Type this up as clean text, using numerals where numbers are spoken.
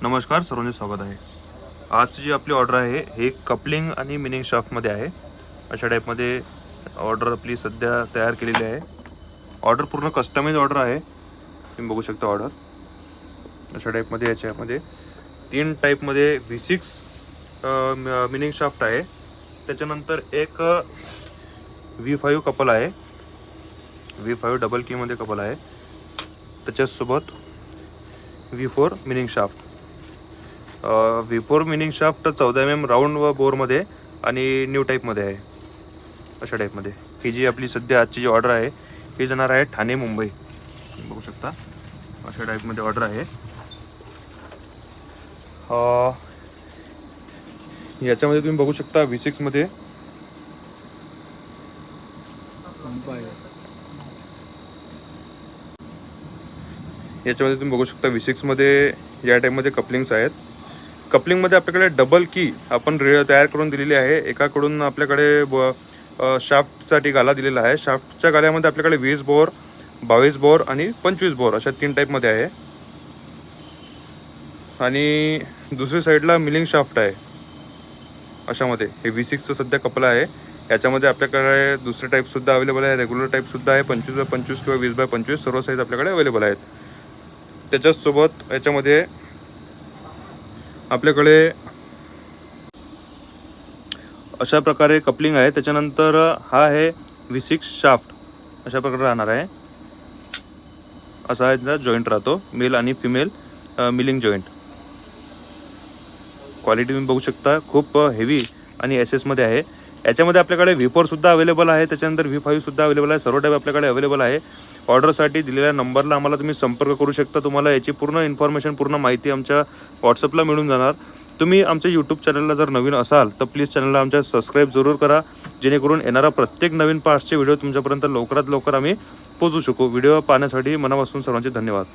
नमस्कार, सर्वांचे स्वागत आहे. आजची जी आपली ऑर्डर आहे हे कपलिंग आणि मिनिंग शाफ्टमध्ये आहे. अशा टाईपमध्ये ऑर्डर आपली सध्या तयार केलेली आहे. ऑर्डर पूर्ण कस्टमाइज ऑर्डर आहे. तुम्ही बघू शकता ऑर्डर अशा टाईपमध्ये. याच्यामध्ये 3 टाईपमध्ये V6 मिनिंग शाफ्ट आहे. त्याच्यानंतर एक V5 कपल आहे. V5 डबल कीमध्ये कपल आहे. त्याच्यासोबत V4 meaning shaft. V4 meaning shaft 14 mm round व बोरमध्ये आणि न्यू टाईपमध्ये आहे. अशा टाईपमध्ये ही जी आपली सध्या आजची जी ऑर्डर आहे ही जाणार आहे ठाणे मुंबई. बघू शकता अशा टाईपमध्ये ऑर्डर आहे. याच्यामध्ये तुम्ही बघू शकता V6 मध्ये तुम्ही बघू शकता V6 मध्ये या टाईपमध्ये कपलिंग्स आहेत. कपलिंगमध्ये आपल्याकडे डबल की आपण तयार करून दिलेली आहे. एकाकडून आपल्याकडे शाफ्टसाठी गाला दिलेला आहे. शाफ्टच्या गाल्यामध्ये आपल्याकडे 20 बोर, 22 बोर आणि 25 बोर अशा 3 टाईपमध्ये आहे. आणि दुसरी साईडला मिलिंग शाफ्ट आहे. अशामध्ये हे V6चं सध्या कपल आहे. याच्यामध्ये आपल्याकडे दुसरे टाईपसुद्धा अवेलेबल आहे. रेग्युलर टाईपसुद्धा आहे. 25x25 किंवा 20x25 सर्व साईज आपल्याकडे अवेलेबल आहेत. त्याच्यासोबत याच्यामध्ये आपल्याकडे अशा प्रकारे कपलिंग आहे. त्याच्यानंतर हा आहे V6 शाफ्ट अशा प्रकारे राहणार आहे. असा याचा जॉईंट राहतो, मेल आणि फिमेल मिलिंग जॉईंट. क्वालिटी तुम्ही बघू शकता खूप हेवी आणि SS मध्ये आहे. याच्यामध्ये आपल्याकडे V4 सुद्धा अवेलेबल आहे. त्याच्यानंतर V5 सुद्धा अवेलेबल आहे. सर्व टाईप आपल्याकडे अवेलेबल आहे. ऑर्डरसाठी दिलेल्या नंबरला आम्हाला तुम्ही संपर्क करू शकता. तुम्हाला याची पूर्ण इन्फॉर्मेशन, पूर्ण माहिती आमच्या व्हॉट्सअपला मिळून जाणार. तुम्ही आमच्या यूट्यूब चॅनलला जर नवीन असाल तर प्लीज चॅनलला आमच्या सबस्क्राईब जरूर करा, जेणेकरून येणारा प्रत्येक नवीन पार्ट्सचे व्हिडिओ तुमच्यापर्यंत लवकरात लवकर आम्ही पोहोचू शकू. व्हिडिओ पाहण्यासाठी मनापासून सर्वांचे धन्यवाद.